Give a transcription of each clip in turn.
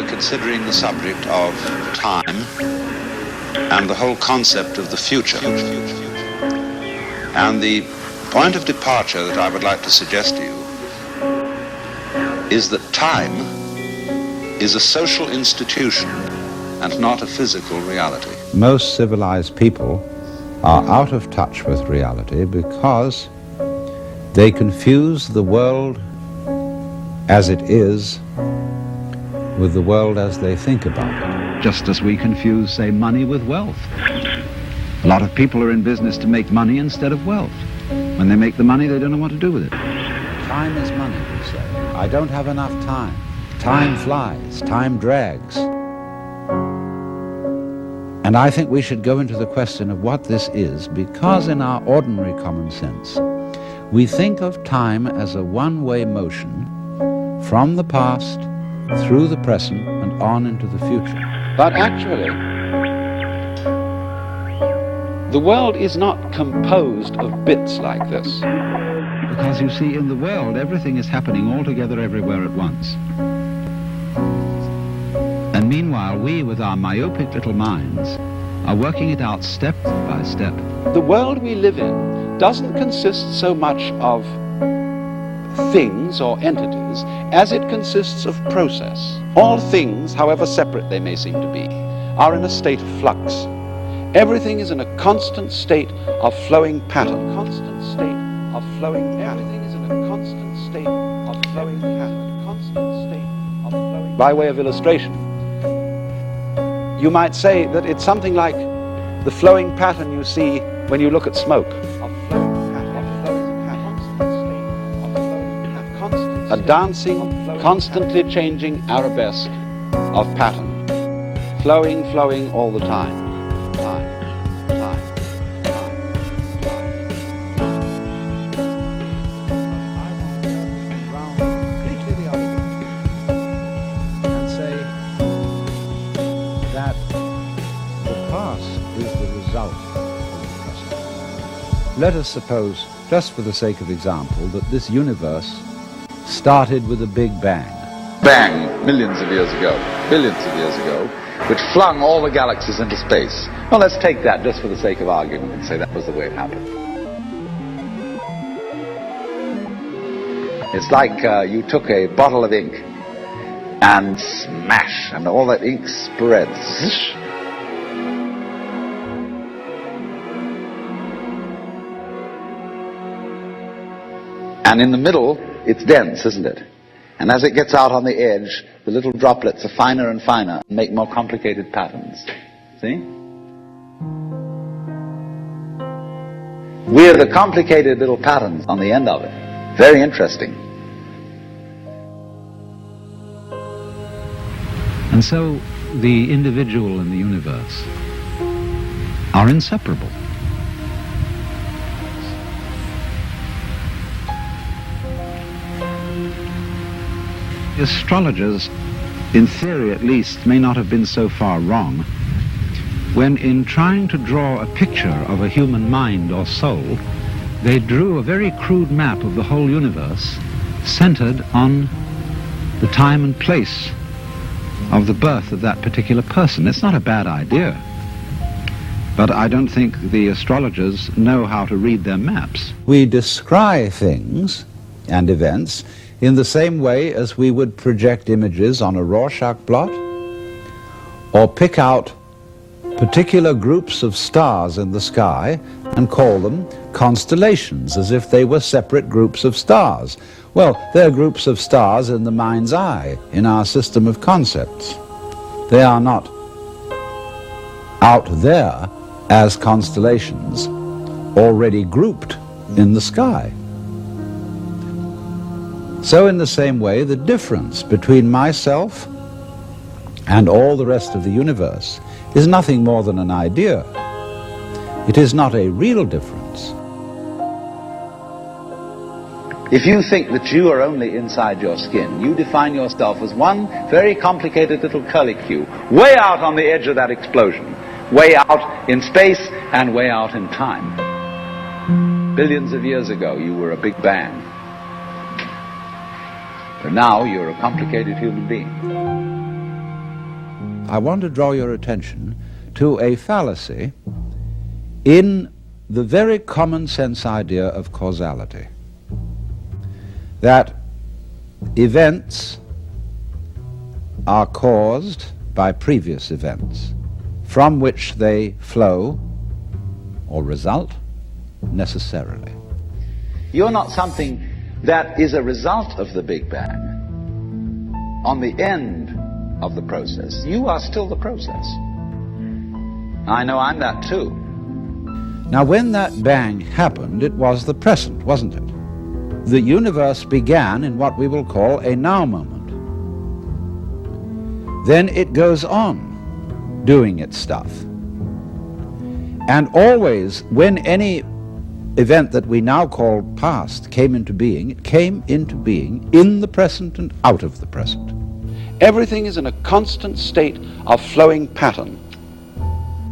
considering the subject of time and the whole concept of the future. And the point of departure that I would like to suggest to you is that time is a social institution and not a physical reality. Most civilized people are out of touch with reality because they confuse the world as it is with the world as they think about it. Just as we confuse, say, money with wealth. A lot of people are in business to make money instead of wealth. When they make the money, they don't know what to do with it. Time is money, we say. I don't have enough time. Time flies, time drags. And I think we should go into the question of what this is, because in our ordinary common sense, we think of time as a one-way motion from the past, through the present, and on into the future. But actually, the world is not composed of bits like this. Because you see, in the world, everything is happening all together everywhere at once. And meanwhile, we, with our myopic little minds, are working it out step by step. The world we live in doesn't consist so much of things or entities as it consists of process. All things, however separate they may seem to be, are in a state of flux. Everything is in a constant state of flowing pattern. Constant state of flowing pattern. Everything is in a constant state of flowing pattern. Constant state of flowing. By way of illustration, you might say that it's something like the flowing pattern you see when you look at smoke. A dancing, constantly changing arabesque of pattern. Flowing all the time. Let us suppose, just for the sake of example, that this universe started with a big bang. Bang, millions of years ago, billions of years ago, which flung all the galaxies into space. Well, let's take that just for the sake of argument and say that was the way it happened. It's like you took a bottle of ink and smash, and all that ink spreads. And in the middle, it's dense, isn't it? And as it gets out on the edge, the little droplets are finer and finer and make more complicated patterns. See? We're the complicated little patterns on the end of it. Very interesting. And so the individual and the universe are inseparable. Astrologers, in theory at least, may not have been so far wrong when, in trying to draw a picture of a human mind or soul, they drew a very crude map of the whole universe centered on the time and place of the birth of that particular person. It's not a bad idea, but I don't think the astrologers know how to read their maps. We descry things and events in the same way as we would project images on a Rorschach blot, or pick out particular groups of stars in the sky and call them constellations, as if they were separate groups of stars. Well, they're groups of stars in the mind's eye, in our system of concepts. They are not out there as constellations already grouped in the sky. So in the same way, the difference between myself and all the rest of the universe is nothing more than an idea. It is not a real difference. If you think that you are only inside your skin, you define yourself as one very complicated little curlicue, way out on the edge of that explosion, way out in space and way out in time. Billions of years ago, you were a big bang. But now you're a complicated human being. I want to draw your attention to a fallacy in the very common sense idea of causality. That events are caused by previous events, from which they flow or result necessarily. You're not something that is a result of the Big Bang on the end of the process. You are still the process. I know I'm that too. Now, when that bang happened, it was the present, wasn't it? The universe began in what we will call a now moment. Then it goes on doing its stuff. And always, when any event that we now call past came into being, it came into being in the present and out of the present. Everything is in a constant state of flowing pattern.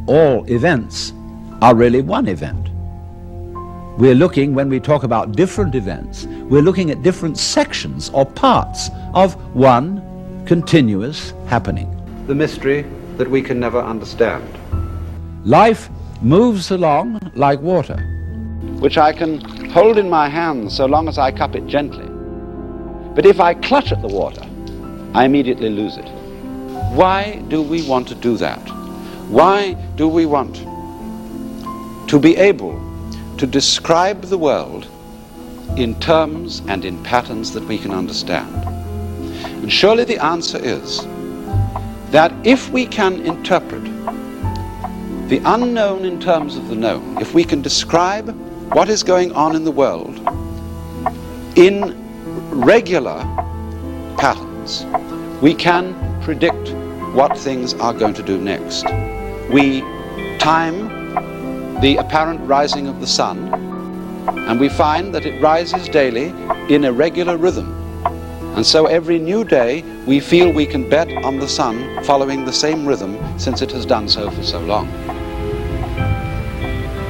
All events are really one event. We're looking, when we talk about different events, we're looking at different sections or parts of one continuous happening. The mystery that we can never understand. Life moves along like water, which I can hold in my hands so long as I cup it gently. But if I clutch at the water, I immediately lose it. Why do we want to do that? Why do we want to be able to describe the world in terms and in patterns that we can understand? And surely the answer is that if we can interpret the unknown in terms of the known, if we can describe what is going on in the world in regular patterns, we can predict what things are going to do next. We time the apparent rising of the sun, and we find that it rises daily in a regular rhythm. And so every new day we feel we can bet on the sun following the same rhythm, since it has done so for so long.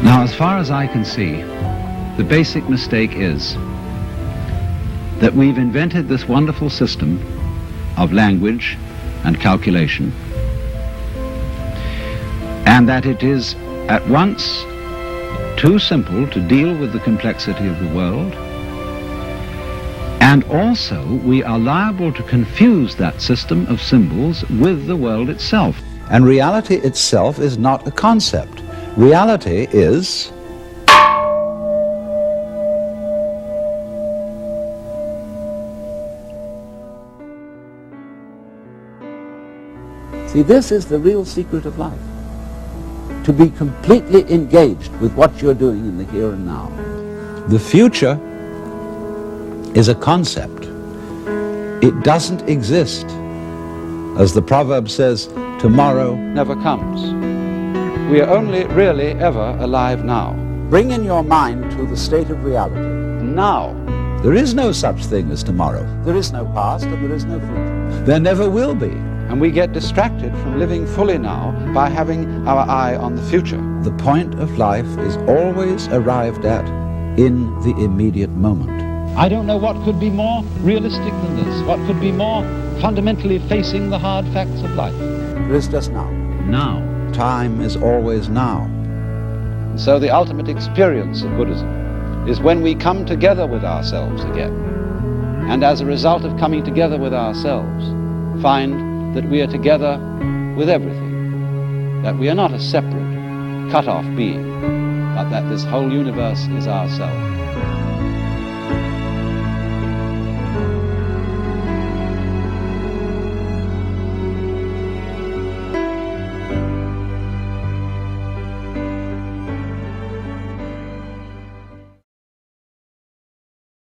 Now, as far as I can see, the basic mistake is that we've invented this wonderful system of language and calculation, and that it is at once too simple to deal with the complexity of the world, and also we are liable to confuse that system of symbols with the world itself. And reality itself is not a concept. Reality is See, this is the real secret of life. To be completely engaged with what you're doing in the here and now. the future is a concept. It doesn't exist. As the proverb says, tomorrow never comes. We are only really ever alive now. Bring in your mind to the state of reality. Now. There is no such thing as tomorrow. There is no past and there is no future. There never will be. And we get distracted from living fully now by having our eye on the future. The point of life is always arrived at in the immediate moment. I don't know what could be more realistic than this, what could be more fundamentally facing the hard facts of life. There is just now. Now. Time is always now. And so the ultimate experience of Buddhism is when we come together with ourselves again, and as a result of coming together with ourselves, find that we are together with everything, that we are not a separate, cut-off being, but that this whole universe is ourself.